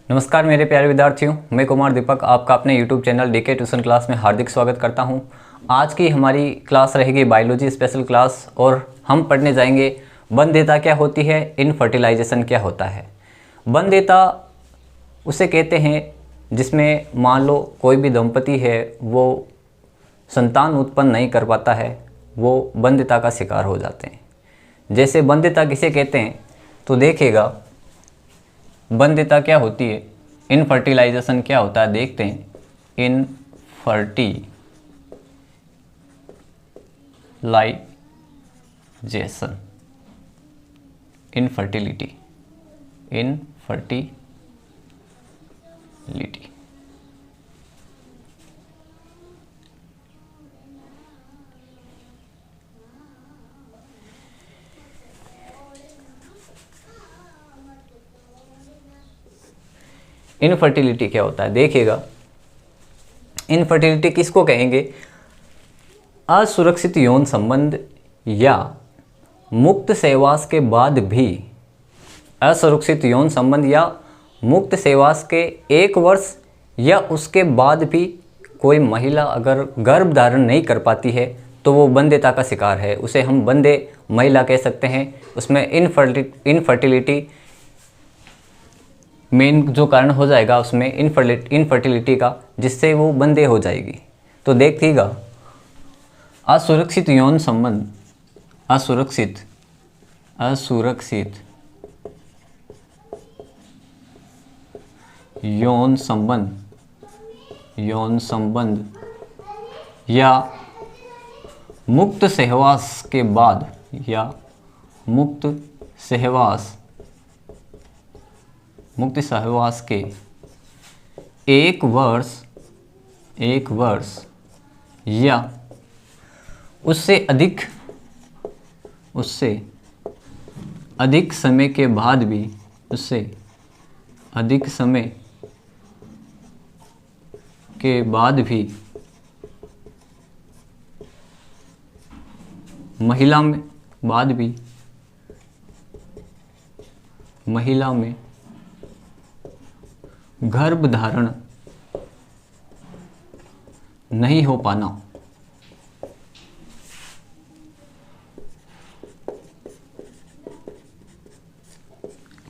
नमस्कार मेरे प्यारे विद्यार्थियों, मैं कुमार दीपक आपका अपने YouTube channel DK tuition class में हार्दिक स्वागत करता हूं। आज की हमारी क्लास रहेगी बायोलॉजी स्पेशल क्लास और हम पढ़ने जाएंगे वनदेयता क्या होती है, इनफर्टिलाइजेशन क्या होता है। वनदेयता उसे कहते हैं जिसमें मान लो कोई भी दंपति है वो संतान उत्पन्न नहीं कर पाता है, वो वनदेयता का शिकार हो जाते हैं। जैसे वनदेयता किसे कहते हैं तो देखिएगा, वनदेयता क्या होती है, इनफर्टिलाइजेशन क्या होता है देखते हैं। इनफर्टिलाइजेशन, इनफर्टिलिटी, इनफर्टिलिटी क्या होता है देखिएगा। इनफर्टिलिटी किसको कहेंगे? असुरक्षित यौन संबंध या मुक्त सहवास के बाद भी, असुरक्षित यौन संबंध या मुक्त सहवास के 1 वर्ष या उसके बाद भी कोई महिला अगर गर्भ धारण नहीं कर पाती है तो वो वनदेयता का शिकार है, उसे हम वनदेय महिला कह सकते हैं। उसमें इनफर्टिलिटी मेन जो कारण हो जाएगा उसमें इनफर्टिलिटी का, जिससे वो वनदेय हो जाएगी। तो देखिएगा, असुरक्षित यौन संबंध, असुरक्षित यौन संबंध या मुक्त सहवास के बाद, या मुक्त सहवास के 1 वर्ष या उससे अधिक समय के बाद भी, उससे अधिक समय के बाद भी महिला में गर्भ धारण नहीं हो पाना,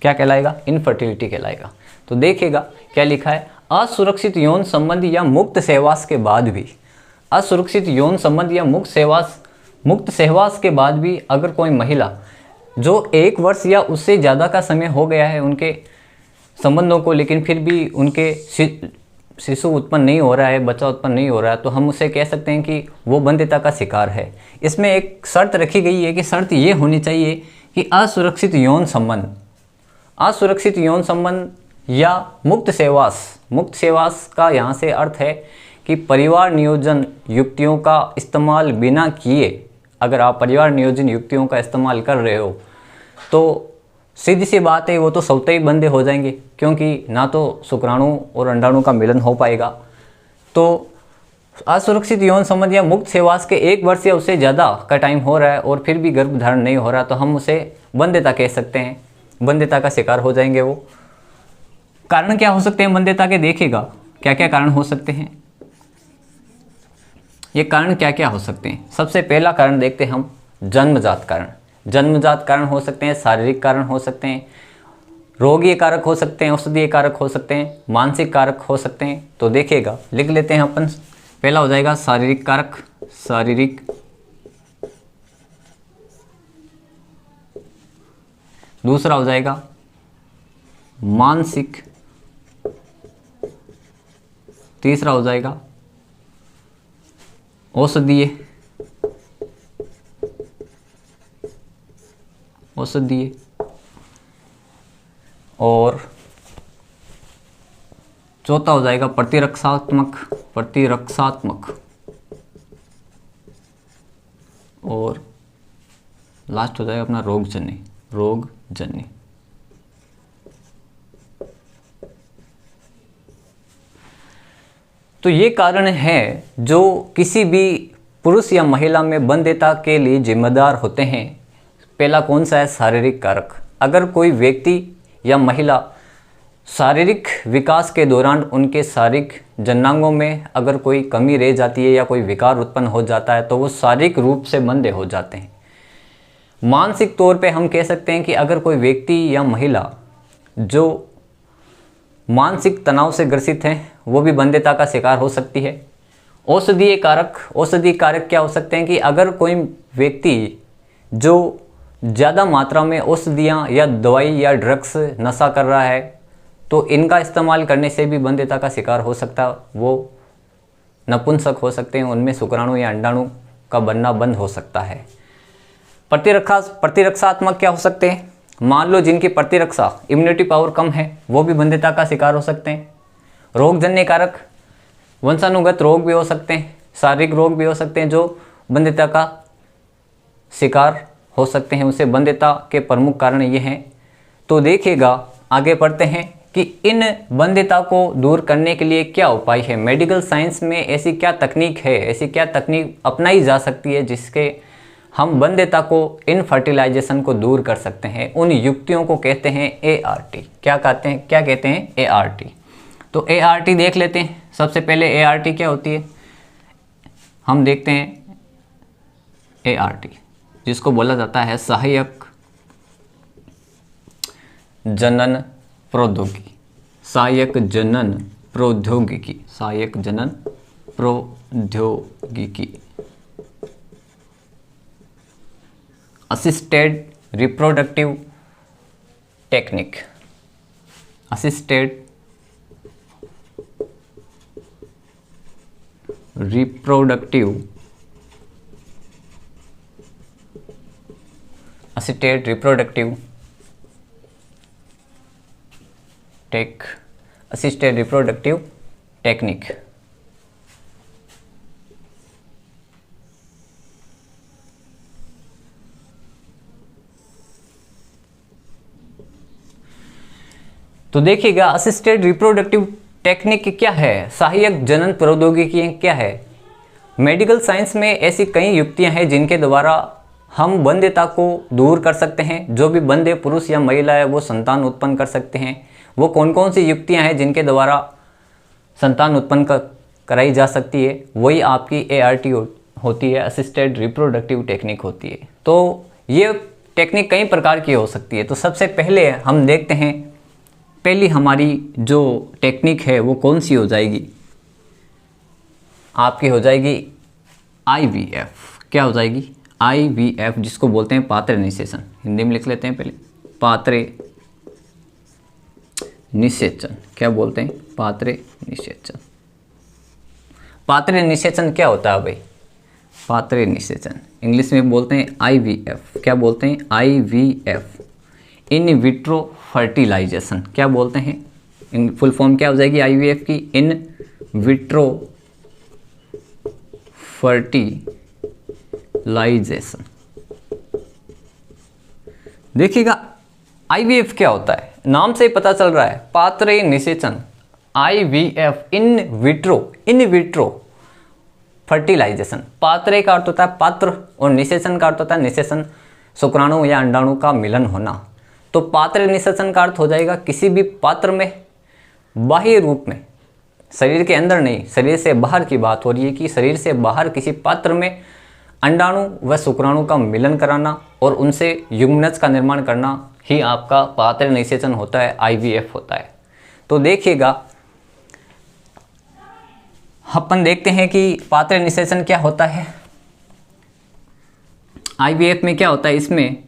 क्या कहलाएगा? इनफर्टिलिटी कहलाएगा। तो देखिएगा क्या लिखा है, असुरक्षित यौन संबंध या मुक्त सहवास के बाद भी, असुरक्षित यौन संबंध या मुक्त सहवास के बाद भी अगर कोई महिला जो 1 वर्ष या उससे ज़्यादा का समय हो गया है उनके संबंधों को, लेकिन फिर भी उनके शिशु उत्पन्न नहीं हो रहा है, बच्चा उत्पन्न नहीं हो रहा है, तो हम उसे कह सकते हैं कि वो वनदेयता का शिकार है। इसमें एक शर्त रखी गई है कि शर्त ये होनी चाहिए कि असुरक्षित यौन संबंध या मुक्त सहवास का यहाँ से अर्थ है कि परिवार नियोजन युक्तियों का इस्तेमाल बिना किए, अगर आप परिवार नियोजन युक्तियों का इस्तेमाल कर रहे हो तो सीधी सी बात है वो तो स्वतः ही वनदेय हो जाएंगे, क्योंकि ना तो शुक्राणु और अंडाणु का मिलन हो पाएगा। तो असुरक्षित यौन संबंध या मुक्त सहवास के 1 वर्ष या उससे ज़्यादा का टाइम हो रहा है और फिर भी गर्भ धारण नहीं हो रहा, तो हम उसे वनदेयता कह सकते हैं, वनदेयता का शिकार हो जाएंगे वो। कारण क्या हो सकते हैं वनदेयता के? देखिएगा क्या क्या कारण हो सकते हैं, ये कारण क्या क्या हो सकते हैं। सबसे पहला कारण देखते हैं हम, जन्मजात कारण हो सकते हैं, शारीरिक कारण हो सकते हैं, रोगीय कारक हो सकते हैं, औषधीय कारक हो सकते हैं, मानसिक कारक हो सकते हैं। तो देखिएगा लिख लेते हैं अपन। पहला हो जाएगा शारीरिक कारक, दूसरा हो जाएगा मानसिक, तीसरा हो जाएगा औषधीय, और चौथा हो जाएगा प्रतिरक्षात्मक, और लास्ट हो जाएगा अपना रोगजन्य। तो ये कारण है जो किसी भी पुरुष या महिला में वनदेयता के लिए जिम्मेदार होते हैं। पहला कौन सा है? शारीरिक कारक। अगर कोई व्यक्ति या महिला शारीरिक विकास के दौरान उनके शारीरिक जननांगों में अगर कोई कमी रह जाती है या कोई विकार उत्पन्न हो जाता है तो वो शारीरिक रूप से मंदे हो जाते हैं। मानसिक तौर पे हम कह सकते हैं कि अगर कोई व्यक्ति या महिला जो मानसिक तनाव से ग्रसित है वो भी बंध्यता का शिकार हो सकती है। औषधीय कारक क्या हो सकते हैं कि अगर कोई व्यक्ति जो ज़्यादा मात्रा में औषधियाँ या दवाई या ड्रग्स नशा कर रहा है तो इनका इस्तेमाल करने से भी बंध्यता का शिकार हो सकता है, वो नपुंसक हो सकते हैं, उनमें शुक्राणु या अंडाणु का बनना बंद हो सकता है। प्रतिरक्षात्मक क्या हो सकते हैं, मान लो जिनकी प्रतिरक्षा इम्यूनिटी पावर कम है वो भी बंध्यता का शिकार हो सकते हैं। रोगजन्य कारक वंशानुगत रोग भी हो सकते हैं, शारीरिक रोग भी हो सकते हैं जो बंध्यता का शिकार हो सकते हैं। उसे बंध्यता के प्रमुख कारण ये हैं। तो देखिएगा, आगे बढ़ते हैं कि इन बंध्यता को दूर करने के लिए क्या उपाय है। मेडिकल साइंस में ऐसी क्या तकनीक है, ऐसी क्या तकनीक अपनाई जा सकती है जिसके हम बंध्यता को, इनफर्टिलाइजेशन को दूर कर सकते हैं। उन युक्तियों को कहते हैं ART। क्या कहते हैं ART। तो ART देख लेते हैं। सबसे पहले ART क्या होती है हम देखते हैं। ART जिसको बोला जाता है सहायक जनन प्रौद्योगिकी, सहायक जनन प्रौद्योगिकी, assisted reproductive technique, assisted reproductive technique. तो देखिएगा, असिस्टेड रिप्रोडक्टिव टेक्निक क्या है, सहायक जनन प्रौद्योगिकी क्या है। मेडिकल साइंस में ऐसी कई युक्तियां हैं जिनके द्वारा हम बंध्यता को दूर कर सकते हैं। जो भी बंध्य पुरुष या महिला है वो संतान उत्पन्न कर सकते हैं। वो कौन कौन सी युक्तियां हैं जिनके द्वारा संतान उत्पन्न कराई जा सकती है, वही आपकी ART होती है, असिस्टेड रिप्रोडक्टिव टेक्निक होती है। तो ये टेक्निक कई प्रकार की हो सकती है। तो सबसे पहले हम देखते हैं, पहली हमारी जो टेक्निक है वो कौन सी हो जाएगी, आपकी हो जाएगी IVF। क्या हो जाएगी, IVF, जिसको बोलते हैं पात्र निषेचन। हिंदी में लिख लेते हैं पहले, पात्र निषेचन। क्या बोलते हैं, पात्र निषेचन। पात्र निषेचन क्या होता है भाई, पात्र निषेचन इंग्लिश में बोलते हैं IVF। क्या बोलते हैं, IVF, इन विट्रो फर्टिलाइजेशन। क्या बोलते हैं, फुल फॉर्म क्या हो जाएगी IVF की, इन विट्रो फर्टिलाइजेशन। देखिएगा, IVF क्या होता है, नाम से ही पता चल रहा है, पात्र निषेचन। IVF, in vitro fertilization. पात्र का अर्थ होता है पात्र और निषेचन का अर्थ होता है निषेचन, शुक्राणु या अंडाणु का मिलन होना। तो पात्र निषेचन का अर्थ हो जाएगा किसी भी पात्र में बाह्य रूप में, शरीर के अंदर नहीं, शरीर से बाहर की बात हो रही है कि शरीर से बाहर किसी पात्र में अंडाणु व शुक्राणु का मिलन कराना और उनसे युग्मनज का निर्माण करना ही आपका पात्र निषेचन होता है, IVF होता है। तो देखिएगा, अपन देखते हैं कि पात्र निषेचन क्या होता है। IVF में क्या होता है, इसमें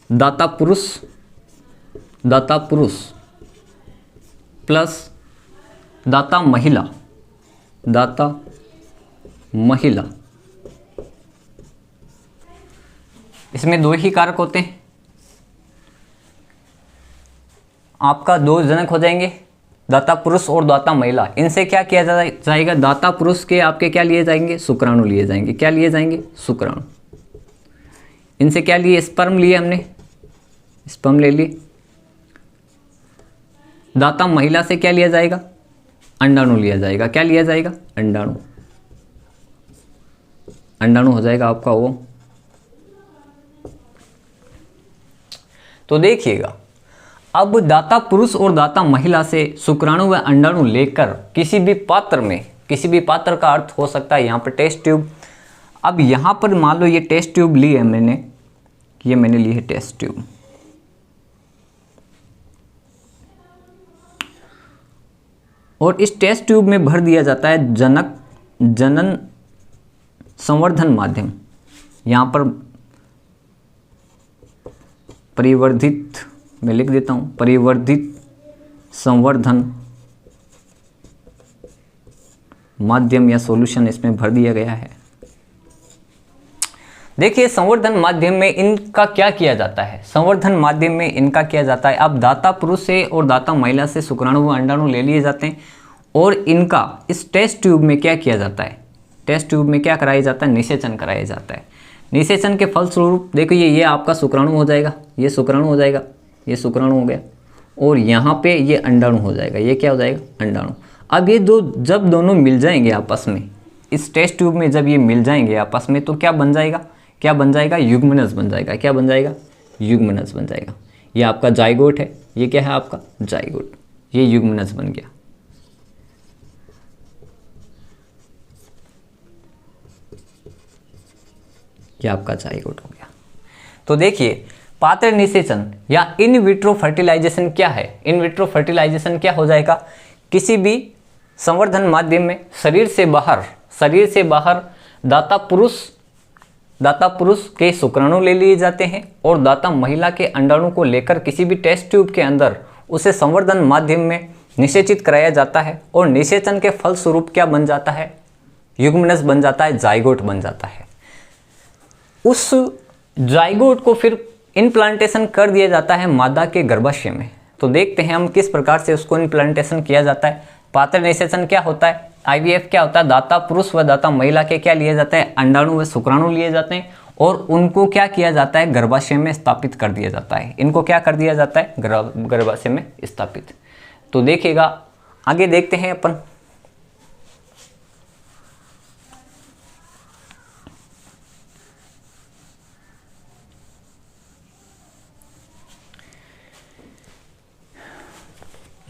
दाता पुरुष प्लस दाता महिला, इसमें दो ही कारक होते हैं। आपका दो जनक हो जाएंगे, दाता पुरुष और दाता महिला। इनसे क्या किया जाएगा, दाता पुरुष के आपके क्या लिए जाएंगे, शुक्राणु लिए जाएंगे। क्या लिए जाएंगे, शुक्राणु। इनसे क्या लिए, स्पर्म लिए हमने, स्पर्म ले लिए। दाता महिला से क्या लिया जाएगा, अंडाणु लिया जाएगा। क्या लिया जाएगा, अंडाणु। अंडाणु हो जाएगा आपका वो। तो देखिएगा, अब दाता पुरुष और दाता महिला से शुक्राणु व अंडाणु लेकर किसी भी पात्र में, किसी भी पात्र का अर्थ हो सकता है यहाँ पर टेस्ट ट्यूब। अब यहाँ पर मान लो ये टेस्ट ट्यूब ली है मैंने, ये मैंने ली है टेस्ट ट्यूब, और इस टेस्ट ट्यूब में भर दिया जाता है जनन संवर्धन माध्यम। यहाँ पर परिवर्धित, मैं लिख देता हूँ, परिवर्धित संवर्धन माध्यम या सॉल्यूशन इसमें भर दिया गया है। देखिए संवर्धन माध्यम में इनका क्या किया जाता है, संवर्धन माध्यम में इनका किया जाता है, अब दाता पुरुष से और दाता महिला से शुक्राणु व अंडाणु ले लिए जाते हैं और इनका इस टेस्ट ट्यूब में क्या किया जाता है, टेस्ट ट्यूब में क्या कराया जाता है, निषेचन कराया जाता है। निषेचन के फलस्वरूप देखिए ये आपका शुक्राणु हो जाएगा, ये शुक्राणु हो जाएगा, ये शुक्राणु हो गया, और यहाँ पे ये अंडाणु हो जाएगा, ये क्या हो जाएगा, अंडाणु। अब ये दो जब दोनों मिल जाएंगे आपस में, इस टेस्ट ट्यूब में जब ये मिल जाएंगे आपस में, तो क्या बन जाएगा, क्या बन जाएगा, युग्मनज बन जाएगा। क्या बन जाएगा, युग्मनज बन जाएगा। ये आपका जाइगोट है, ये क्या है आपका जाइगोट, ये युग्मनज बन गया। ये आपका जाइगोट हो गया। तो देखिए पात्र निषेचन या इन विट्रो फर्टिलाइजेशन क्या है, इन विट्रो फर्टिलाइजेशन क्या हो जाएगा, किसी भी संवर्धन माध्यम में शरीर से बाहर दाता पुरुष के शुक्राणु ले लिए जाते हैं और दाता महिला के अंडाणु को लेकर किसी भी टेस्ट ट्यूब के अंदर उसे संवर्धन माध्यम में निषेचित कराया जाता है, और निषेचन के फलस्वरूप क्या बन जाता है, युग्मनज बन जाता है, जाइगोट बन जाता है। उस जाइगोट को फिर इम्प्लांटेशन कर दिया जाता है मादा के गर्भाशय में। तो देखते हैं हम किस प्रकार से उसको इम्प्लांटेशन किया जाता है। पात्र निषेचन क्या होता है, आईवीएफ क्या होता है, दाता पुरुष व दाता महिला के क्या लिए जाते हैं, अंडाणु व शुक्राणु लिए जाते हैं और उनको क्या किया जाता है, गर्भाशय में स्थापित कर दिया जाता है। इनको क्या कर दिया जाता है, गर्भाशय में स्थापित। तो देखिएगा आगे देखते हैं अपन।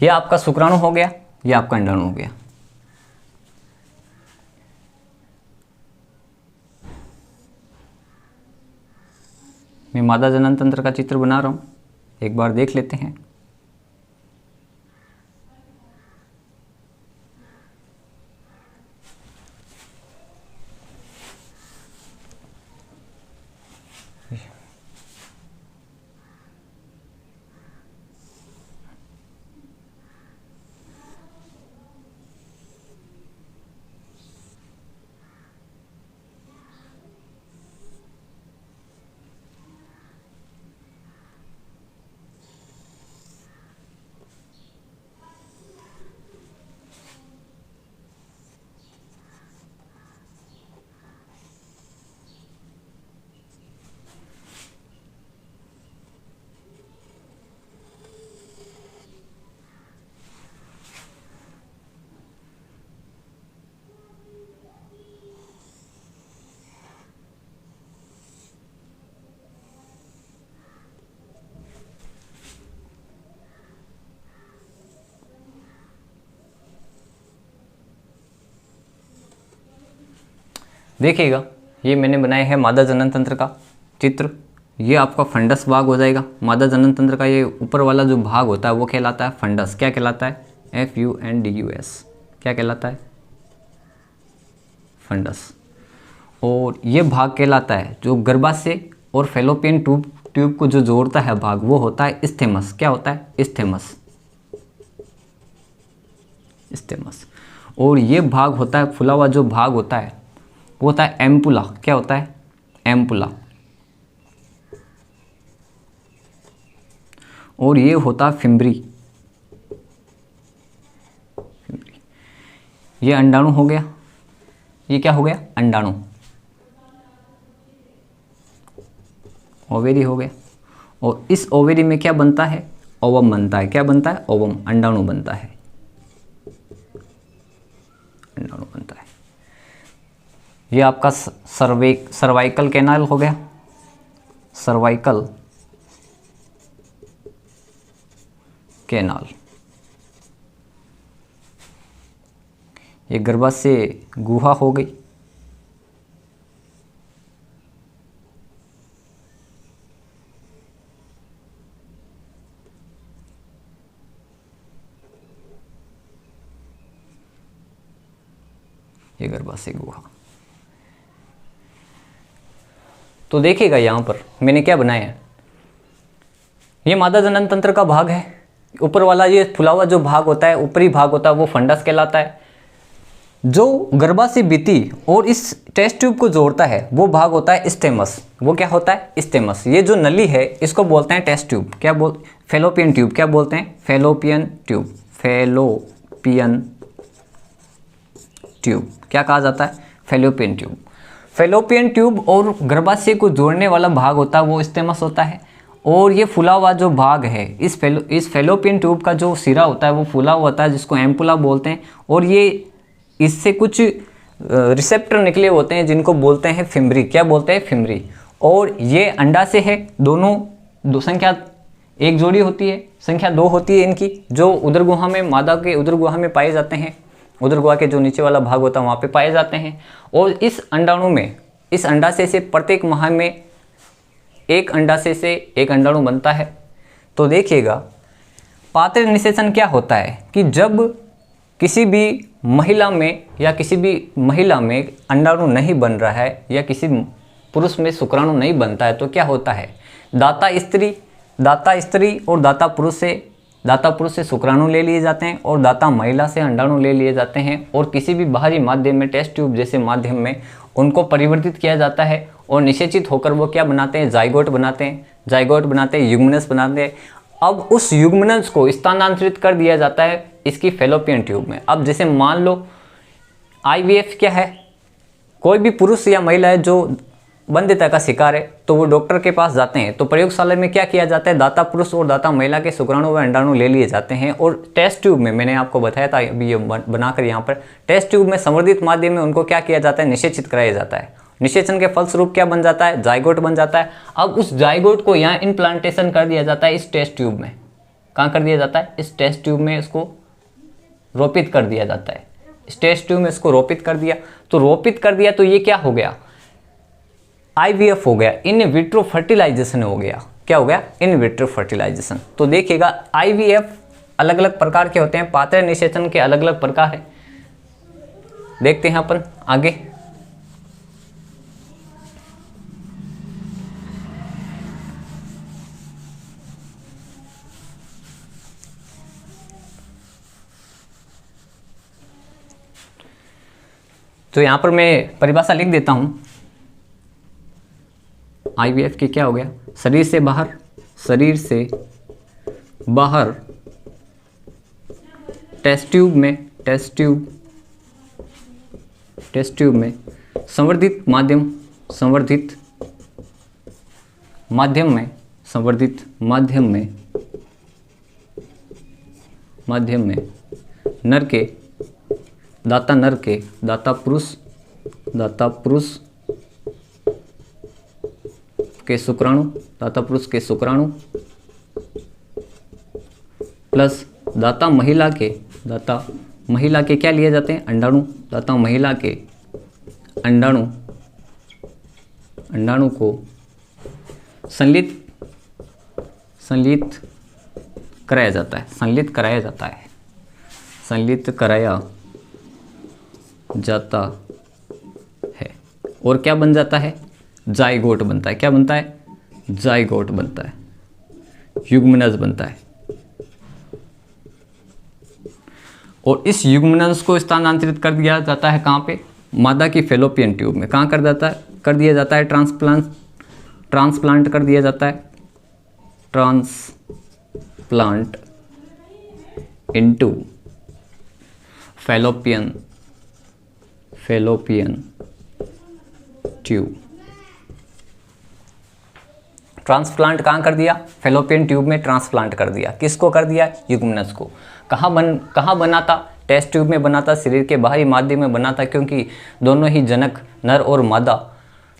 ये आपका शुक्राणु हो गया, ये आपका अंडाणु हो गया। मैं मादा जनन तंत्र का चित्र बना रहा हूं, एक बार देख लेते हैं। देखिएगा ये मैंने बनाया है मादा जनन तंत्र का चित्र। ये आपका फंडस भाग हो जाएगा। मादा जनन तंत्र का ये ऊपर वाला जो भाग होता है वो कहलाता है फंडस। क्या कहलाता है, FUNDUS, क्या कहलाता है, फंडस। और ये भाग कहलाता है जो गर्भाशय और फेलोपियन ट्यूब को जो जोड़ता है भाग, वो होता है इस्थेमस। क्या होता है, इस्थेमस, इस्थेमस। और ये भाग होता है, फुला हुआ जो भाग होता है वो होता है एम्पुला। क्या होता है, एम्पुला। और ये होता है फिम्बरी। ये अंडाणु हो गया। ये क्या हो गया, अंडाणु। ओवेरी हो गया। और इस ओवेरी में क्या बनता है, ओवम बनता है। क्या बनता है, ओवम, अंडाणु बनता है, अंडाणु बनता है। ये आपका सर्वाइकल कैनाल हो गया, सर्वाइकल कैनाल। ये गर्भाशय गुहा हो गई। ये गर्भाशय गुहा। तो देखिएगा यहां पर मैंने क्या बनाया है। ये मादा जनन तंत्र का भाग है। ऊपर वाला ये फुला हुआ जो भाग होता है, ऊपरी भाग होता है, वो फंडस कहलाता है। जो गर्भाशय भित्ति और इस टेस्ट ट्यूब को जोड़ता है वो भाग होता है स्टेमस। वो क्या होता है? स्टेमस। ये जो नली है इसको बोलते हैं टेस्ट ट्यूब। क्या फेलोपियन ट्यूब। क्या बोलते हैं? Fallopian tube. फेलोपियन ट्यूब क्या कहा जाता है? Fallopian tube. फेलोपियन ट्यूब और गर्भाशय को जोड़ने वाला भाग होता है वो स्टेमस होता है। और ये फूला हुआ जो भाग है, इस फेलोपियन ट्यूब का जो सिरा होता है वो फूला हुआ होता है, जिसको एम्पुला बोलते हैं। और ये इससे कुछ रिसेप्टर निकले होते हैं जिनको बोलते हैं फिम्बरी। क्या बोलते हैं? फिम्बरी। और ये अंडा से है। दोनों दो संख्या एक जोड़ी होती है, संख्या 2 होती है इनकी, जो उदर गुहा में, मादा के उदर गुहा में पाए जाते हैं। उदर गुहा के जो नीचे वाला भाग होता है वहाँ पे पाए जाते हैं। और इस अंडाणु में, इस अंडाशय से प्रत्येक माह में एक अंडाशय से एक अंडाणु बनता है। तो देखिएगा पात्र निषेचन क्या होता है कि जब किसी भी महिला में या किसी भी महिला में अंडाणु नहीं बन रहा है या किसी पुरुष में शुक्राणु नहीं बनता है तो क्या होता है? दाता स्त्री और दाता पुरुष से शुक्राणु ले लिए जाते हैं और दाता महिला से अंडाणु ले लिए जाते हैं। और किसी भी बाहरी माध्यम में, टेस्ट ट्यूब जैसे माध्यम में, उनको परिवर्तित किया जाता है और निषेचित होकर वो क्या बनाते हैं? जाइगोट बनाते हैं, युग्मनस बनाते हैं। अब उस युग्मनस को स्थानांतरित कर दिया जाता है इसकी फेलोपियन ट्यूब में। अब जैसे मान लो IVF क्या है? कोई भी पुरुष या महिला है जो बंधिता का शिकार है तो वो डॉक्टर के पास जाते हैं। तो प्रयोगशाला में क्या किया जाता है? दाता पुरुष और दाता महिला के शुक्राणु व अंडाणु ले लिए जाते हैं और टेस्ट ट्यूब में, मैंने आपको बताया था अभी ये बनाकर यहाँ पर, टेस्ट ट्यूब में संवर्धित माध्यम में उनको क्या किया जाता है? निषेचित कराया जाता है। निषेचन के फलस्वरूप क्या बन जाता है? जाइगोट बन जाता है। अब उस जाइगोट को यहाँ इम्प्लांटेशन कर दिया जाता है इस टेस्ट ट्यूब में। कहाँ कर दिया जाता है? इस टेस्ट ट्यूब में इसको रोपित कर दिया जाता है। इस टेस्ट ट्यूब में इसको रोपित कर दिया। तो रोपित कर दिया तो ये क्या हो गया? IVF हो गया, इन विट्रो फर्टिलाइजेशन हो गया। क्या हो गया? In vitro fertilization. तो देखिएगा IVF अलग अलग प्रकार के होते हैं, पात्र निषेचन के अलग अलग प्रकार हैं। देखते हैं अपन आगे। तो यहां पर मैं परिभाषा लिख देता हूं। IVF की क्या हो गया? शरीर से बाहर टेस्ट ट्यूब में संवर्धित माध्यम में नर के दाता पुरुष के शुक्राणु प्लस दाता महिला के क्या लिए जाते हैं? अंडाणु। दाता महिला के अंडाणु को संलित कराया जाता है और क्या बन जाता है? जाइगोट बनता है। क्या बनता है? जाइगोट बनता है, युग्मनज बनता है। और इस युग्मनज को स्थानांतरित कर दिया जाता है कहाँ पे? मादा की फेलोपियन ट्यूब में। कहाँ कर दिया जाता है? ट्रांसप्लांट कर दिया जाता है। Transplant into fallopian tube. Transplant कहाँ कर दिया? फेलोपियन ट्यूब में ट्रांसप्लांट कर दिया। किसको कर दिया? युग्मनस को। कहाँ बना था? टेस्ट ट्यूब में बना था, शरीर के बाहरी माध्यम में बना था, क्योंकि दोनों ही जनक नर और मादा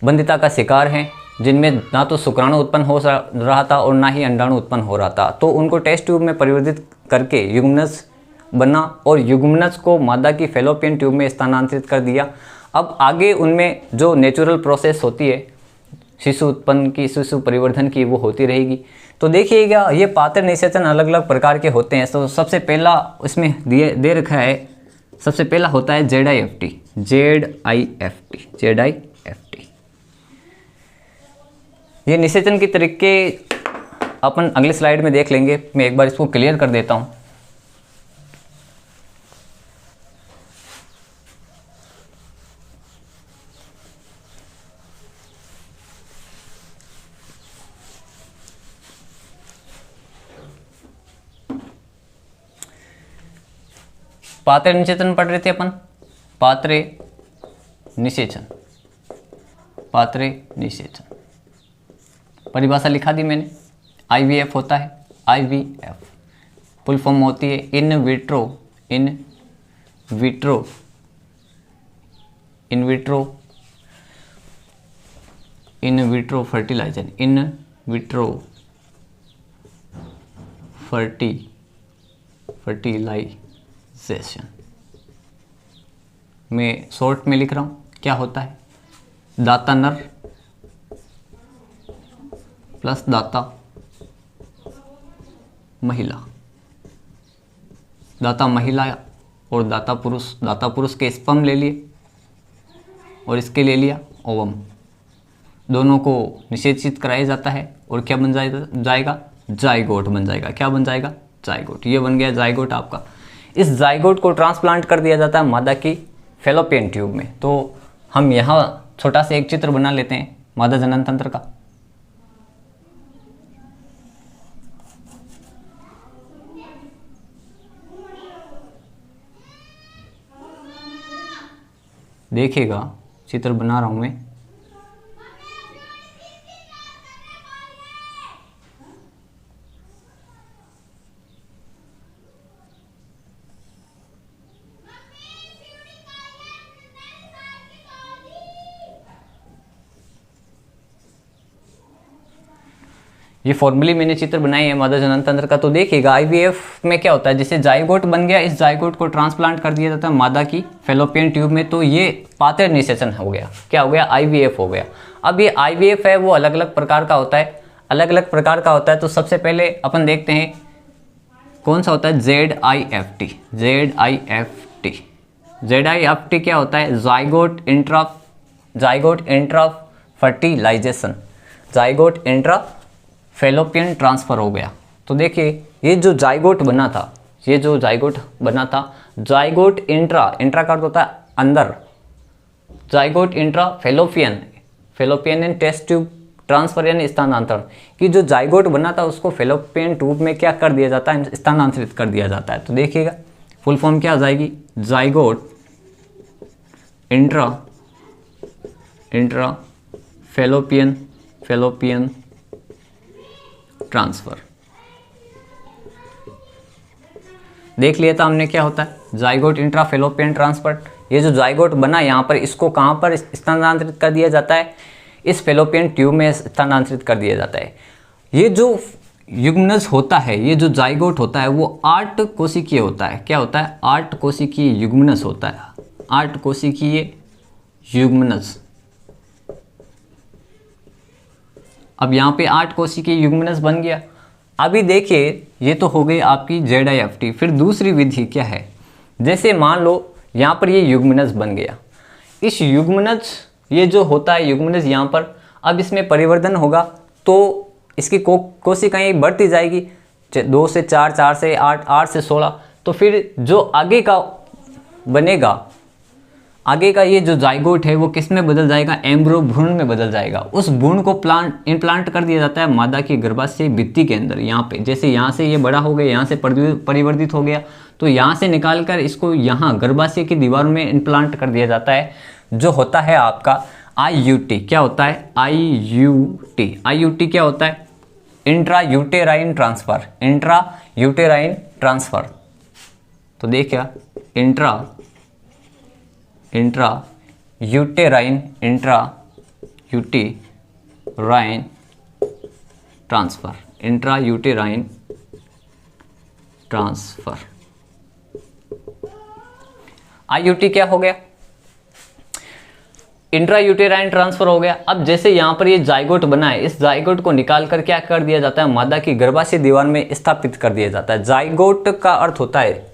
बंधिता का शिकार हैं जिनमें ना तो शुक्राणु उत्पन्न हो रहा था और ना ही अंडाणु उत्पन्न हो रहा था, तो उनको टेस्ट ट्यूब में परिवर्तित करके युग्मनज बना और युग्मनज को मादा की फैलोपियन ट्यूब में स्थानांतरित कर दिया। अब आगे उनमें जो नेचुरल प्रोसेस होती है शिशु उत्पन्न की, शिशु परिवर्धन की, वो होती रहेगी। तो देखिएगा ये पात्र निषेचन अलग अलग प्रकार के होते हैं। तो सबसे पहला इसमें दे रखा है, सबसे पहला होता है ZIFT। ये निषेचन के तरीके अपन अगले स्लाइड में देख लेंगे, मैं एक बार इसको क्लियर कर देता हूं। पात्र निषेचन पढ़ रहे थे अपन, पात्रे निषेचन, पात्रे निषेचन परिभाषा लिखा दी मैंने। IVF होता है, IVF फुल फॉर्म होती है in vitro, in vitro, in vitro, in vitro fertilizer, in vitro fertilization. मैं शॉर्ट में लिख रहा हूँ, क्या होता है, दाता नर प्लस दाता महिला, दाता महिला और दाता पुरुष के स्पर्म ले लिए और इसके ले लिया ओवम, दोनों को निषेचित कराया जाता है और क्या बन जाएगा, जाइगोट बन जाएगा। क्या बन जाएगा, जाइगोट। ये बन गया जाइगोट आपका। इस जाइगोट को ट्रांसप्लांट कर दिया जाता है मादा की फैलोपियन ट्यूब में। तो हम यहाँ छोटा सा एक चित्र बना लेते हैं मादा जनन तंत्र का। देखिएगा चित्र बना रहा हूं मैं। ये फॉर्मली मैंने चित्र बनाई है मादा जनन तंत्र का। तो देखिएगा आईवीएफ में क्या होता है, जैसे जाइगोट बन गया, इस जाइगोट को ट्रांसप्लांट कर दिया जाता है मादा की फैलोपियन ट्यूब में, तो ये पात्र निषेचन हो गया। क्या हो गया, आईवीएफ हो गया। अब ये आईवीएफ है वो अलग अलग प्रकार का होता है, अलग अलग प्रकार का होता है। तो सबसे पहले अपन देखते हैं कौन सा होता है, ZIFT। ZIFT क्या होता है, zygote intra fertilization, zygote intra fallopian transfer हो गया। तो देखिए ये जो जाइगोट बना था, ये जो जाइगोट बना था, जाइगोट इंट्रा का अर्थ होता है अंदर, zygote intra fallopian and test tube transfer यानी स्थानांतरण, कि जो जाइगोट बना था उसको फैलोपियन ट्यूब में क्या कर दिया जाता है, स्थानांतरित कर दिया जाता है। तो देखिएगा फुल फॉर्म क्या आ जाएगी, जाइगोट इंट्रा फैलोपियन ट्रांसफर। देख लिया था हमने क्या होता है, जाइगोट इंट्रा फैलोपियन ट्रांसफर। ये जो जाइगोट बना यहाँ पर, इसको कहाँ पर स्थानांतरित कर दिया जाता है, इस फैलोपियन ट्यूब में स्थानांतरित कर दिया जाता है। ये जो युग्मनज होता है, ये जो जाइगोट होता है वो 8 कोशिकीय होता है। क्या होता है, 8 कोशिकीय युग्मनज होता है, 8 कोशिकीय युग्मनज। अब यहाँ पे 8 कोशिकीय युग्मनज बन गया। अभी देखिए ये तो हो गई आपकी ZIFT। फिर दूसरी विधि क्या है, जैसे मान लो यहाँ पर ये युग्मनज बन गया, इस युग्मनज, ये जो होता है युग्मनज यहाँ पर, अब इसमें परिवर्धन होगा तो इसकी कोशिकाएं बढ़ती जाएगी, 2 से 4, 4 से 8, 8 से 16। तो फिर जो आगे का बनेगा, आगे का ये जो जाइगोट है वो किस में बदल जाएगा, एम्ब्रो भ्रूण में बदल जाएगा। उस भ्रूण को इम्प्लांट कर दिया जाता है मादा की गर्भाशय भित्ति के अंदर। यहाँ पे जैसे यहाँ से ये बड़ा हो गया, यहाँ से परिवर्तित हो गया, तो यहाँ से निकालकर इसको यहाँ गर्भाशय की दीवार में इम्प्लांट कर दिया जाता है, जो होता है आपका IUT। क्या होता है, IUT क्या होता है, इंट्रा यूटेराइन ट्रांसफर। तो देखिए intra uterine uterine transfer, intra uterine transfer. IUT क्या हो गया? इंट्रा यूटेराइन ट्रांसफर हो गया। अब जैसे यहां पर ये जाइगोट बना है, इस जाइगोट को निकाल कर क्या कर दिया जाता है? मादा की गर्भाशय दीवार में स्थापित कर दिया जाता है। जाइगोट का अर्थ होता है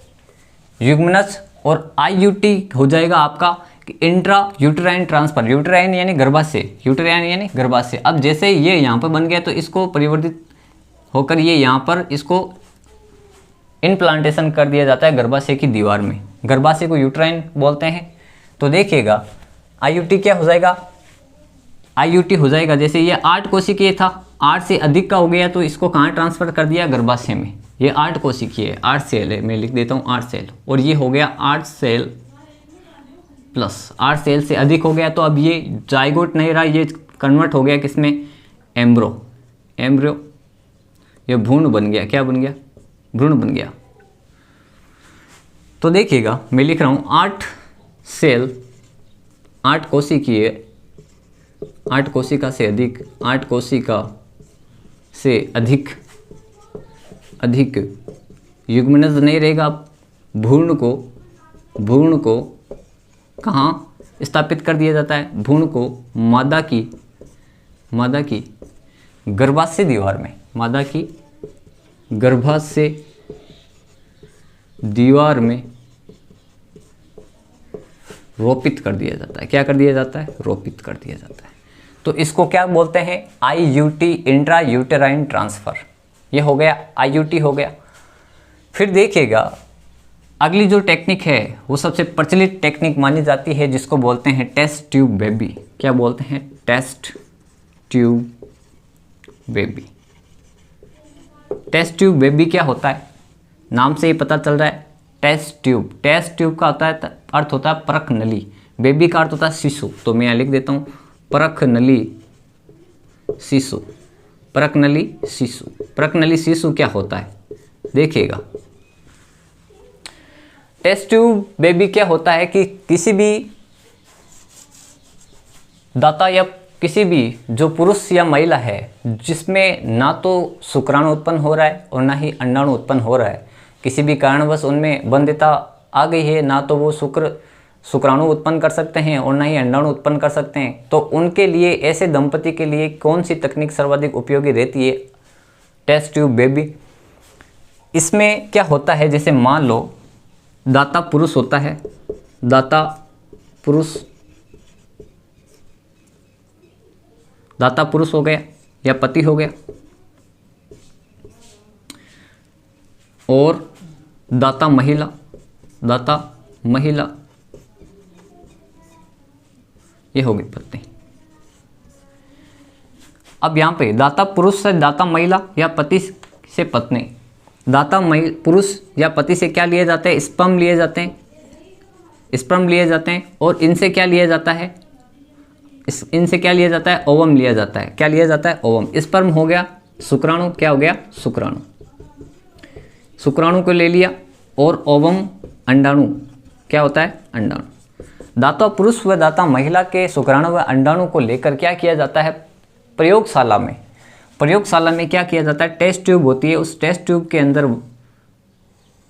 युग्मनज, और आईयूटी हो जाएगा आपका इंट्रा यूटेराइन ट्रांसफर। यूटेराइन यानी गर्भाशय, यूटेराइन यानी गर्भाशय। अब जैसे ये यहाँ पर बन गया तो इसको परिवर्तित होकर ये यहाँ पर इसको इनप्लांटेशन कर दिया जाता है गर्भाशय की दीवार में। गर्भाशय को यूटेराइन बोलते हैं। तो देखिएगा आईयूटी क्या हो जाएगा? आईयूटी हो जाएगा जैसे ये 8 कोशिकीय था, 8 से अधिक का हो गया तो इसको कहाँ ट्रांसफर कर दिया? गर्भाशय में। ये 8 कोशिकीय है, 8 सेल है, मैं लिख देता हूँ 8 सेल, और ये हो गया 8 सेल प्लस 8 सेल से अधिक हो गया तो अब ये जाइगोट नहीं रहा, ये कन्वर्ट हो गया किसमें? एम्ब्रो। एम्ब्रो ये भ्रूण बन गया। क्या बन गया? भ्रूण बन गया। तो देखिएगा मैं लिख रहा हूँ 8 सेल, 8 कोशिकीय, 8 कोशिका से अधिक, 8 कोशिका से अधिक, अधिक युग्मनज नहीं रहेगा। भ्रूण को कहाँ स्थापित कर दिया जाता है? भ्रूण को मादा की गर्भाशय दीवार में, मादा की गर्भाशय दीवार में रोपित कर दिया जाता है। क्या कर दिया जाता है? रोपित कर दिया जाता है। तो इसको क्या बोलते हैं? IUT, intra uterine transfer. ये हो गया, आईयूटी हो गया। फिर देखिएगा अगली जो टेक्निक है वो सबसे प्रचलित टेक्निक मानी जाती है, जिसको बोलते हैं टेस्ट ट्यूब बेबी। क्या बोलते हैं? Test tube baby. Test tube baby क्या होता है? नाम से ही पता चल रहा है, टेस्ट ट्यूब। टेस्ट ट्यूब का होता है अर्थ होता है परख नली, बेबी का अर्थ होता है शिशु। तो मैं यहाँ लिख देता हूँ परख नली शिशु। परख नली शिशु। परख नली शिशु क्या होता है? देखिएगा टेस्ट ट्यूब बेबी क्या होता है कि किसी भी दाता या किसी भी जो पुरुष या महिला है जिसमें ना तो शुक्राणु उत्पन्न हो रहा है और ना ही अंडाणु उत्पन्न हो रहा है, किसी भी कारणवश उनमें बंध्यता आ गई है, ना तो वो शुक्राणु उत्पन्न कर सकते हैं और ना ही अंडाणु उत्पन्न कर सकते हैं, तो उनके लिए, ऐसे दंपति के लिए कौन सी तकनीक सर्वाधिक उपयोगी रहती है? Test tube baby. इसमें क्या होता है, जैसे मान लो दाता पुरुष होता है, दाता पुरुष हो गया या पति हो गया, और दाता महिला ये हो गई पत्नी। अब यहाँ पे दाता पुरुष से दाता महिला या पति से पत्नी, दाता पुरुष या पति से क्या लिए जाते हैं? स्पर्म लिए जाते हैं, और इनसे क्या लिया जाता है? इनसे क्या लिया जाता है? ओवम लिया जाता है। क्या लिया जाता है? ओवम। स्पर्म हो गया शुक्राणु, क्या हो गया? शुक्राणु को ले लिया, और ओवम अंडाणु क्या होता है? अंडाणु। दाता पुरुष व दाता महिला के शुक्राणु व अंडाणु को लेकर क्या किया जाता है? प्रयोगशाला में क्या किया जाता है? टेस्ट ट्यूब होती है, उस टेस्ट ट्यूब के अंदर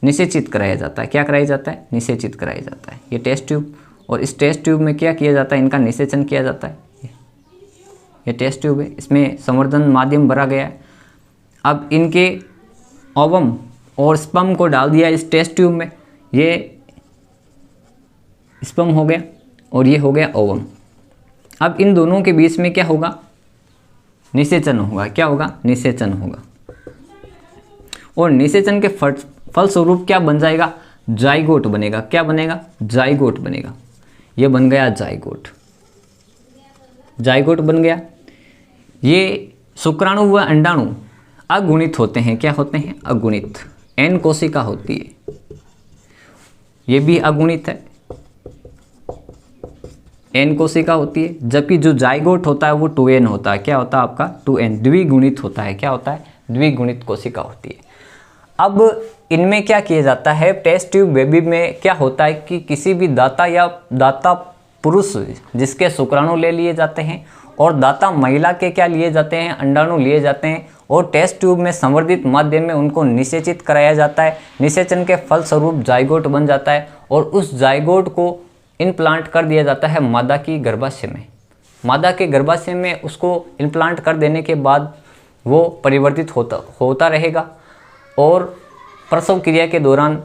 निषेचित कराया जाता है। क्या कराया जाता है? निषेचित कराया जाता है ये टेस्ट ट्यूब। और इस टेस्ट ट्यूब में क्या किया जाता है? इनका निषेचन किया जाता है। ये टेस्ट ट्यूब है, इसमें संवर्धन माध्यम भरा गया है। अब इनके ओवम और स्पर्म को डाल दिया इस टेस्ट ट्यूब में, ये स्पर्म हो गया और ये हो गया ओवम। अब इन दोनों के बीच में क्या होगा? निषेचन होगा। क्या होगा? निषेचन होगा। और निषेचन के फलस्वरूप क्या बन जाएगा? जाइगोट बनेगा। क्या बनेगा? जाइगोट बनेगा। ये बन गया जाइगोट। जाइगोट बन गया। ये शुक्राणु व अंडाणु अगुणित होते हैं। क्या होते हैं? अगुणित। एन कोशिका होती है, ये भी अगुणित है, एन कोशिका होती है। जबकि जो जाइगोट होता है वो 2n होता है। क्या होता है आपका? 2n, द्विगुणित होता है। क्या होता है? द्विगुणित कोशिका होती है। अब इनमें क्या किया जाता है? टेस्ट ट्यूब बेबी में क्या होता है कि किसी भी दाता या दाता पुरुष जिसके शुक्राणु ले लिए जाते हैं और दाता महिला के क्या लिए जाते हैं, अंडाणु लिए जाते हैं और टेस्ट ट्यूब में संवर्धित माध्यम में उनको निषेचित कराया जाता है। निषेचन के फलस्वरूप जाइगोट बन जाता है और उस जाइगोट को इम्प्लांट कर दिया जाता है मादा की गर्भाशय में। मादा के गर्भाशय में उसको इम्प्लांट कर देने के बाद वो परिवर्तित होता रहेगा और प्रसव क्रिया के दौरान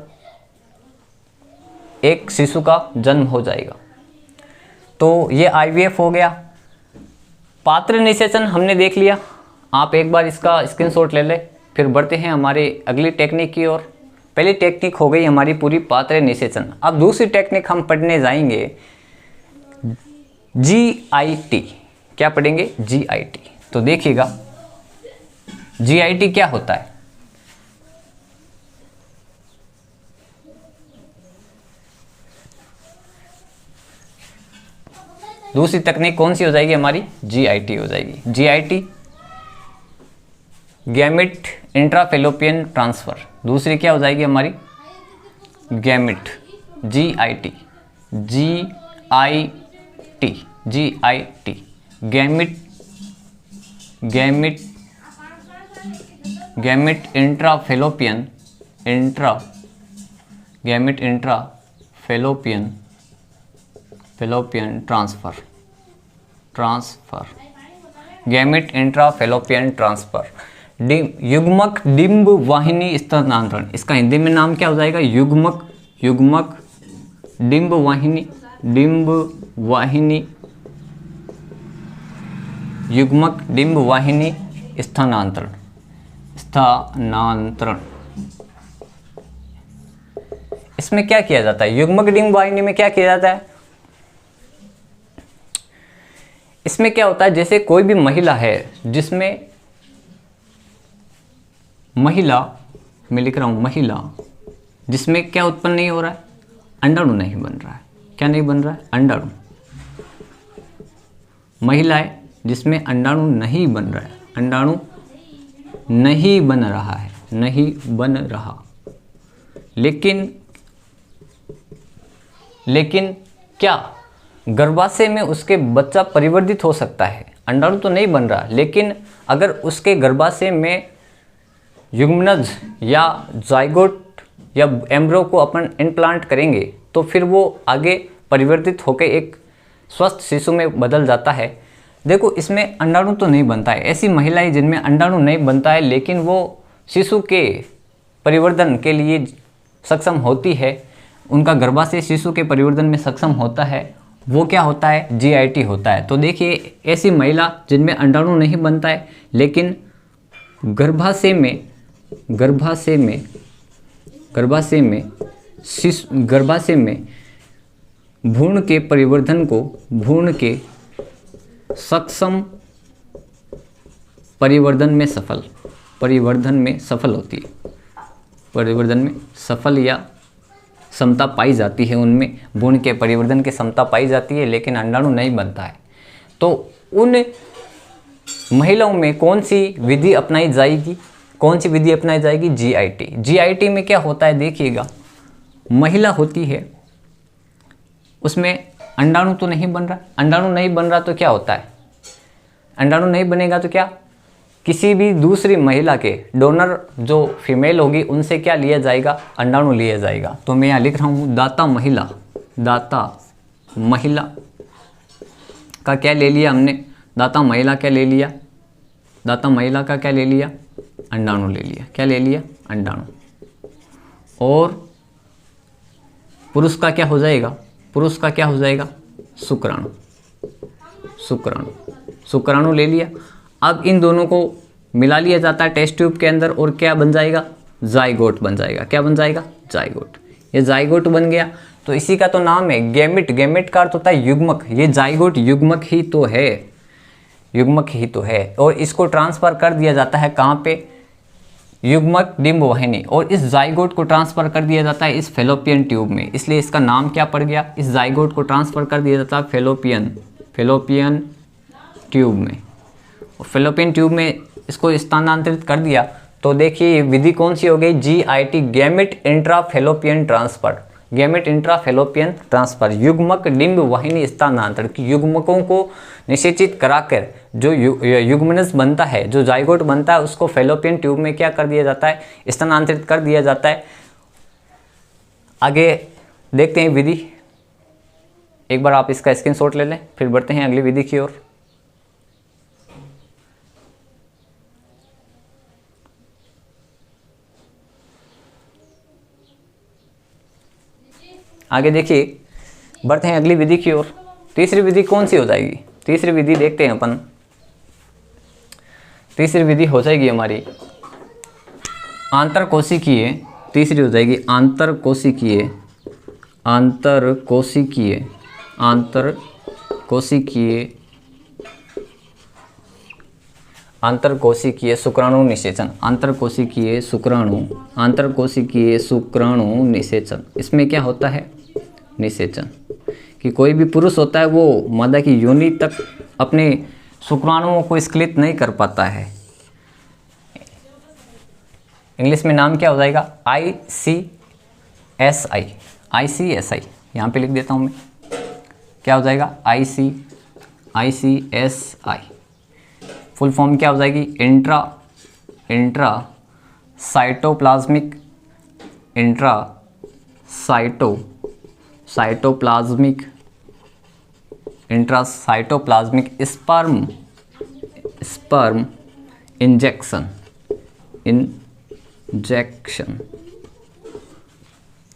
एक शिशु का जन्म हो जाएगा। तो ये IVF हो गया। पात्र निषेचन हमने देख लिया, आप एक बार इसका स्क्रीनशॉट ले लें। फिर बढ़ते हैं हमारे अगली टेक्निक की ओर। पहली टेक्निक हो गई हमारी पूरी पात्र निषेचन। अब दूसरी टेक्निक हम पढ़ने जाएंगे GIT। क्या पढ़ेंगे? GIT। तो देखिएगा GIT क्या होता है। दूसरी तकनीक कौन सी हो जाएगी हमारी? GIT हो जाएगी। GIT gamete intrafallopian transfer. दूसरी क्या हो जाएगी हमारी? Gamete. GIT gamete intrafallopian transfer gamete intrafallopian transfer. युग्मक डिंब वाहिनी स्थानांतरण, इसका हिंदी में नाम क्या हो जाएगा? युग्मक डिंब वाहिनी युग्मक डिंब वाहिनी स्थानांतरण। इसमें क्या किया जाता है? युग्मक डिंब वाहिनी में क्या किया जाता है? इसमें क्या होता है, जैसे कोई भी महिला है जिसमें महिला, मैं लिख रहा हूं महिला, जिसमें क्या उत्पन्न नहीं हो रहा है? अंडाणु नहीं बन रहा है। क्या नहीं बन रहा है? अंडाणु। महिला है जिसमें अंडाणु नहीं बन रहा है, अंडाणु नहीं बन रहा। लेकिन क्या गर्भाशय में उसके बच्चा परिवर्तित हो सकता है? अंडाणु तो नहीं बन रहा, लेकिन अगर उसके गर्भाशय में युग्मनज या जाइगोट या एम्ब्रो को अपन इम्प्लांट करेंगे तो फिर वो आगे परिवर्तित होकर एक स्वस्थ शिशु में बदल जाता है। देखो, इसमें अंडाणु तो नहीं बनता है। ऐसी महिलाएं जिनमें अंडाणु नहीं बनता है लेकिन वो शिशु के परिवर्धन के लिए सक्षम होती है, उनका गर्भाशय शिशु के परिवर्धन में सक्षम होता है, वो क्या होता है? GIT होता है। तो देखिए, ऐसी महिला जिनमें अंडाणु नहीं बनता है लेकिन गर्भाशय में भ्रूण के परिवर्धन को, भ्रूण के सक्षम परिवर्धन में सफल होती है, परिवर्धन में सफल या क्षमता पाई जाती है, उनमें भ्रूण के परिवर्धन की क्षमता पाई जाती है लेकिन अंडाणु नहीं बनता है। तो उन महिलाओं में कौन सी विधि अपनाई जाएगी? GIT। GIT में क्या होता है देखिएगा, महिला होती है, उसमें अंडाणु तो नहीं बन रहा। अंडाणु नहीं बन रहा तो क्या होता है? अंडाणु नहीं बनेगा तो क्या, किसी भी दूसरी महिला के डोनर जो फीमेल होगी उनसे क्या लिया जाएगा? अंडाणु लिया जाएगा। तो मैं यहाँ लिख रहा हूँ दाता महिला का क्या ले लिया हमने? दाता महिला क्या ले लिया? दाता महिला का क्या ले लिया? अंडाणु ले लिया। क्या ले लिया? अंडाणु। और पुरुष का क्या हो जाएगा? पुरुष का क्या हो जाएगा? शुक्राणु ले लिया। अब इन दोनों को मिला लिया जाता है टेस्ट ट्यूब के अंदर और क्या बन जाएगा? जाइगोट बन जाएगा। क्या बन जाएगा? जाइगोट। ये जाइगोट बन गया तो इसी का तो नाम है गैमिट। गैमिट का अर्थ होता है युग्मक। ये जाइगोट युग्मक ही तो है और इसको ट्रांसफर कर दिया जाता है कहाँ पे? युग्मक डिंब वाहिनी। और इस जाइगोट को ट्रांसफर कर दिया जाता है इस फेलोपियन ट्यूब में, इसलिए इसका नाम क्या पड़ गया? इस जाइगोट को ट्रांसफर कर दिया जाता है फेलोपियन ट्यूब में। और फेलोपियन ट्यूब में इसको स्थानांतरित कर दिया तो देखिए विधि कौन सी हो गई? GIT gamete intrafallopian transfer. Gamete intra fallopian transfer, युग्मक डिंब वाहिनी स्थानांतरण की युग्मकों को निषेचित कराकर जो युग्मनज बनता है, जो जाइगोट बनता है, उसको फैलोपियन ट्यूब में क्या कर दिया जाता है, स्थानांतरित कर दिया जाता है। आगे देखते हैं विधि, एक बार आप इसका स्क्रीनशॉट ले लें, फिर बढ़ते हैं अगली विधि की ओर। आगे देखिए, बढ़ते हैं अगली विधि की ओर। तीसरी विधि कौन सी हो जाएगी? तीसरी विधि देखते हैं अपन। तीसरी विधि हो जाएगी हमारी आंतरकोशिकीय। तीसरी हो जाएगी आंतरकोशिकीय, आंतरकोशिकीय, आंतरकोशिकीय, आंतरकोशिकीय शुक्राणु निषेचन, आंतरकोशिकीय शुक्राणु, आंतरकोशिकीय शुक्राणु निषेचन। इसमें क्या होता है? निषेचन कि कोई भी पुरुष होता है वो मादा की योनि तक अपने शुक्राणुओं को स्खलित नहीं कर पाता है। इंग्लिश में नाम क्या हो जाएगा? ICSI, ICSI यहाँ पे लिख देता हूँ मैं, क्या हो जाएगा? ICSI। फुल फॉर्म क्या हो जाएगी? Intra cytoplasmic, intracytoplasmic sperm injection.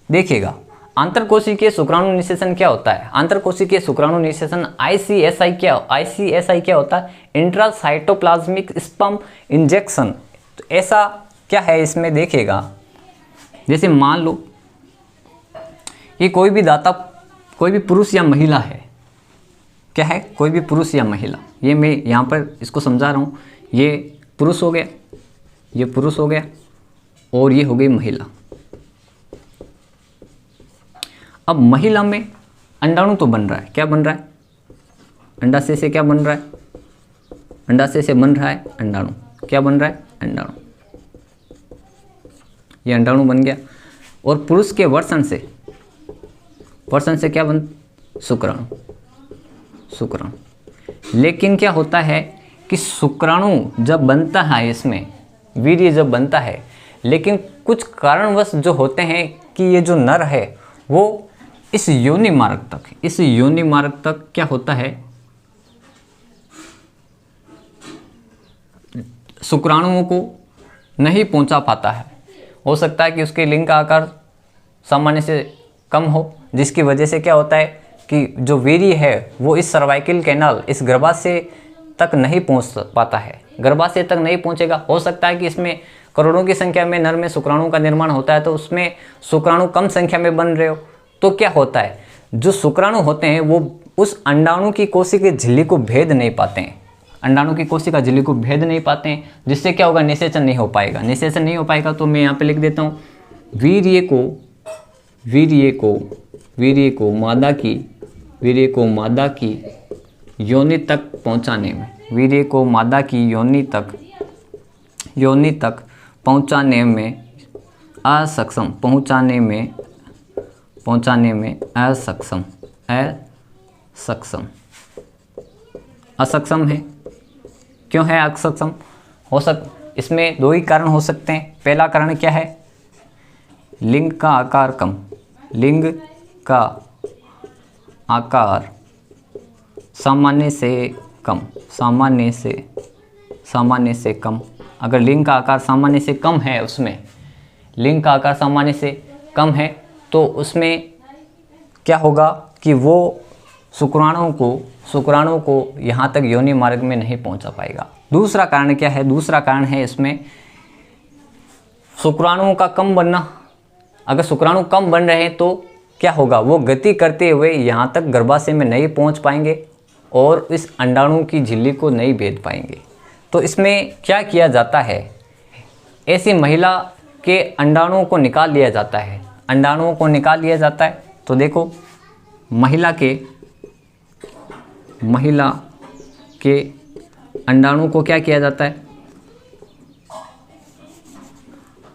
देखिएगा, आंतरकोशिकीय शुक्राणु निषेचन क्या होता है? आंतरकोशिकीय शुक्राणु निषेचन ICSI क्या होता है? Intracytoplasmic sperm injection. तो ऐसा क्या है इसमें? देखिएगा, जैसे मान लो कि कोई भी दाता, कोई भी पुरुष या महिला है, क्या है? कोई भी पुरुष या महिला, ये मैं यहाँ पर इसको समझा रहा हूँ। ये पुरुष हो गया, ये पुरुष हो गया, और ये हो गई महिला। अब महिला में अंडाणु तो बन रहा है, क्या बन रहा है? अंडाशय से क्या बन रहा है? अंडाशय से बन रहा है अंडाणु। क्या बन रहा है? अंडाणु। ये अंडाणु बन गया। और पुरुष के वर्षण से क्या बन? शुक्राणु। लेकिन क्या होता है कि शुक्राणु जब बनता है, इसमें वीर्य जब बनता है, लेकिन कुछ कारणवश जो होते हैं कि ये जो नर है वो इस योनि मार्ग तक क्या होता है? शुक्राणुओं को नहीं पहुंचा पाता है। हो सकता है कि उसके लिंग का आकार सामान्य से कम हो, जिसकी वजह से क्या होता है कि जो वीर्य है वो इस सर्वाइकल कैनाल, इस गर्भाशय तक नहीं पहुंच पाता है, गर्भाशय तक नहीं पहुंचेगा। हो सकता है कि इसमें करोड़ों की संख्या में नर में शुक्राणु का निर्माण होता है, तो उसमें शुक्राणु कम संख्या में बन रहे हो, तो क्या होता है, जो शुक्राणु होते हैं वो उस अंडाणु की कोशिका झिल्ली को भेद नहीं पाते हैं, अंडाणु की कोशिका झिल्ली को भेद नहीं पाते हैं, जिससे क्या होगा? निषेचन नहीं हो पाएगा। निषेचन नहीं हो पाएगा तो मैं यहाँ पे लिख देता हूँ, वीर्य को मादा की योनि तक पहुँचाने में, वीर्य को मादा की योनि तक पहुँचाने में असक्षम, असक्षम है। क्यों है असक्षम? इसमें दो ही कारण हो सकते हैं। पहला कारण क्या है? लिंग का आकार कम, लिंग का आकार सामान्य से कम। अगर लिंग का आकार सामान्य से कम है, उसमें लिंग का आकार सामान्य से कम है, तो उसमें क्या होगा कि वो शुक्राणु को यहाँ तक योनि मार्ग में नहीं पहुँचा पाएगा। दूसरा कारण क्या है? दूसरा कारण है इसमें शुक्राणुओं का कम बनना। अगर शुक्राणु कम बन रहे हैं तो क्या होगा? वो गति करते हुए यहाँ तक गर्भाशय में नहीं पहुँच पाएंगे और इस अंडाणु की झिल्ली को नहीं भेद पाएंगे। तो इसमें क्या किया जाता है? ऐसी महिला के अंडाणुओं को निकाल लिया जाता है, अंडाणुओं को निकाल लिया जाता है। तो देखो, महिला के अंडाणु को क्या किया जाता है?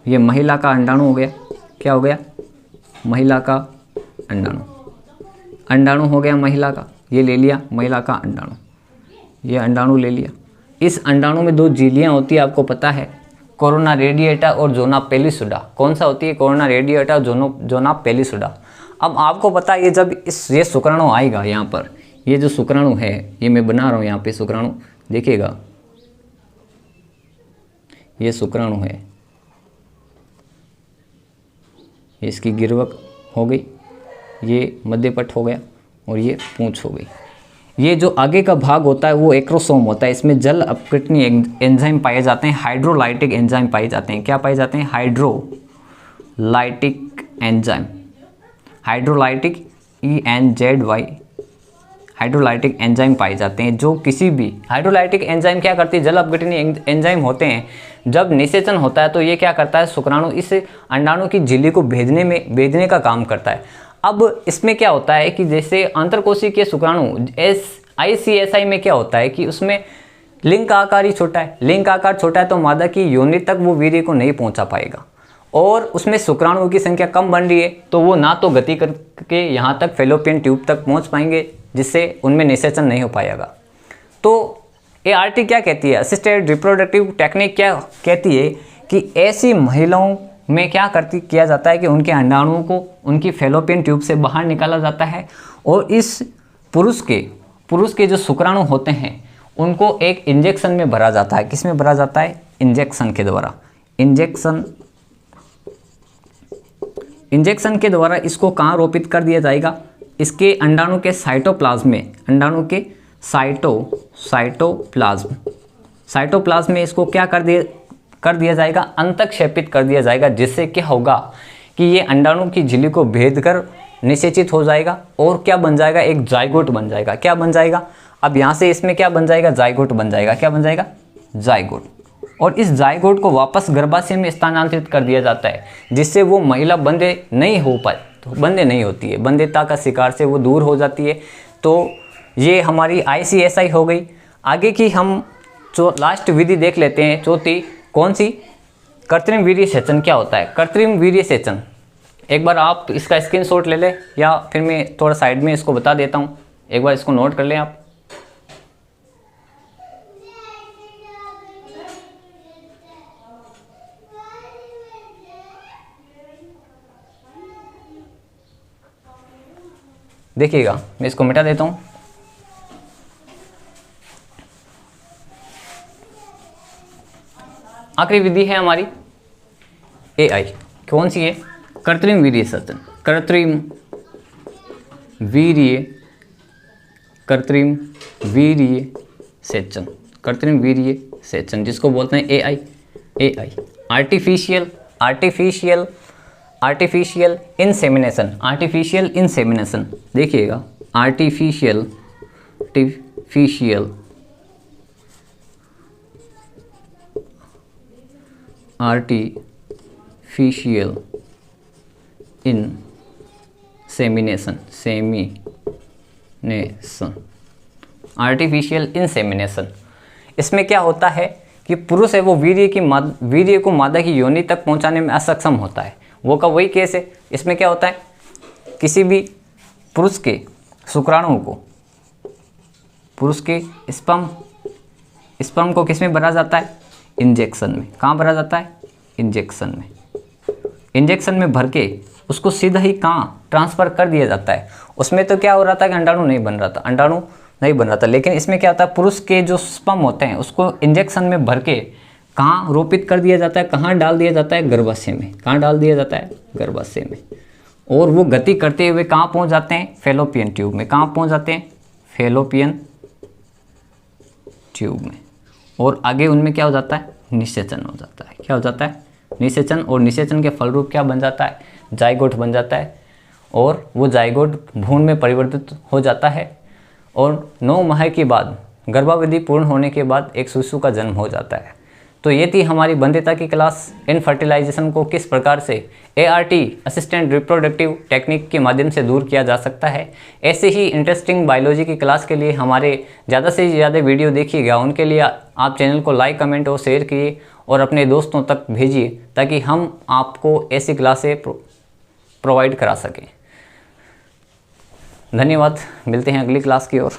ये महिला का अंडाणु हो गया, क्या हो गया? महिला का अंडाणु। अंडाणु हो गया महिला का, ये ले लिया महिला का अंडाणु, ये अंडाणु ले लिया। इस अंडाणु में 2 झिल्लियाँ होती है, आपको पता है, कोरोना रेडिएटा और जोना पेलिसुडा। कौन सा होती है? कोरोना रेडिएटा और जोना पेलिसुडा। अब आपको पता है, ये जब ये शुक्राणु आएगा यहाँ पर, ये जो शुक्राणु है, ये मैं बना रहा हूँ यहाँ पे शुक्राणु, देखिएगा ये शुक्राणु है, इसकी गिरवक हो गई, ये मध्यपट हो गया और ये पूंछ हो गई। ये जो आगे का भाग होता है वो एक्रोसोम होता है, इसमें जल अपघटनी एंजाइम पाए जाते हैं, हाइड्रोलाइटिक एंजाइम पाए जाते हैं। क्या पाए जाते हैं? Hydrolytic enzyme, hydrolytic ENZY, hydrolytic enzyme पाए जाते हैं। जो किसी भी हाइड्रोलाइटिक एंजाइम क्या करती है? जल अपघटनी एंजाइम होते हैं। जब निषेचन होता है तो ये क्या करता है? शुक्राणु इस अंडाणु की झिल्ली को भेजने का काम करता है। अब इसमें क्या होता है कि जैसे अंतरकोशिकीय शुक्राणु ICSI में क्या होता है कि उसमें लिंग का आकार ही छोटा है। लिंग का आकार छोटा है तो मादा की योनि तक वो वीर्य को नहीं पहुंचा पाएगा, और उसमें शुक्राणुओं की संख्या कम बन रही है, तो वो ना तो गति करके यहाँ तक फेलोपियन ट्यूब तक पहुँच पाएंगे, जिससे उनमें निषेचन नहीं हो पाएगा। तो ART क्या कहती है? असिस्टेड रिप्रोडक्टिव टेक्निक क्या कहती है कि ऐसी महिलाओं में क्या किया जाता है कि उनके अंडाणुओं को उनकी फेलोपियन ट्यूब से बाहर निकाला जाता है, और इस पुरुष के जो शुक्राणु होते हैं उनको एक इंजेक्शन में भरा जाता है। किस में भरा जाता है? इंजेक्शन के द्वारा। इंजेक्शन के द्वारा इसको कहाँ रोपित कर दिया जाएगा? इसके अंडाणु के साइटोप्लाज्म में, अंडाणु के साइटोप्लाज्म में इसको क्या कर दिया जाएगा? अंतःक्षेपित कर दिया जाएगा, जिससे क्या होगा कि ये अंडाणु की झिल्ली को भेद कर निषेचित हो जाएगा, और क्या बन जाएगा? एक जाइगोट बन जाएगा। क्या बन जाएगा? अब यहाँ से इसमें क्या बन जाएगा? जाइगोट बन जाएगा। क्या बन जाएगा? जाइगोट। और इस जाइगोट को वापस गर्भाशय में स्थानांतरित कर दिया जाता है, जिससे वो महिला बंधे नहीं होती है, बंधेता का शिकार से वो दूर हो जाती है। तो ये हमारी ICSI हो गई। आगे की हम जो लास्ट विधि देख लेते हैं, चौथी, कौन सी? कृत्रिम वीर्य सेचन। क्या होता है कृत्रिम वीर्य सेचन? एक बार आप इसका स्क्रीनशॉट ले लें, या फिर मैं थोड़ा साइड में इसको बता देता हूँ, एक बार इसको नोट कर लें आप। देखिएगा, मैं इसको मिटा देता हूँ। आखिरी विधि है हमारी AI। कौन सी है? कृत्रिम वीर्य सेचन। कृत्रिम वीर्य सेचन जिसको बोलते हैं AI। Artificial insemination. देखिएगा, आर्टिफिशियल इंसेमिनेशन। इसमें क्या होता है कि पुरुष है वो वीर्य को मादा की योनि तक पहुंचाने में असक्षम होता है। वो का वही केस है। इसमें क्या होता है? किसी भी पुरुष के शुक्राणुओं को, पुरुष के स्पर्म को किस में भरा जाता है? इंजेक्शन में। कहाँ भरा जाता है? इंजेक्शन में भर के उसको सीधा ही कहाँ ट्रांसफ़र कर दिया जाता है। उसमें तो क्या हो रहा था कि अंडाणु नहीं बन रहा था, लेकिन इसमें क्या होता है? पुरुष के जो स्पर्म होते हैं उसको इंजेक्शन में भर के कहाँ रोपित कर दिया जाता है? कहाँ डाल दिया जाता है? गर्भाशय में। कहाँ डाल दिया जाता है? गर्भाशय में। और वो गति करते हुए कहाँ पहुँच जाते हैं? फेलोपियन ट्यूब में। कहाँ पहुँच जाते हैं? फेलोपियन ट्यूब में। और आगे उनमें क्या हो जाता है? निषेचन हो जाता है। क्या हो जाता है? निषेचन। और निषेचन के फलरूप क्या बन जाता है? जाइगोट बन जाता है, और वो जाइगोट भ्रूण में परिवर्तित हो जाता है, और 9 माह के बाद, गर्भावधि पूर्ण होने के बाद एक शिशु का जन्म हो जाता है। तो ये थी हमारी बंध्यता की क्लास। इनफर्टिलाइजेशन को किस प्रकार से ART असिस्टेंट रिप्रोडक्टिव टेक्निक के माध्यम से दूर किया जा सकता है। ऐसे ही इंटरेस्टिंग बायोलॉजी की क्लास के लिए हमारे ज़्यादा से ज़्यादा वीडियो देखिएगा। उनके लिए आप चैनल को लाइक, कमेंट और शेयर कीजिए, और अपने दोस्तों तक भेजिए, ताकि हम आपको ऐसी क्लासें प्रोवाइड करा सकें। धन्यवाद, मिलते हैं अगली क्लास की ओर।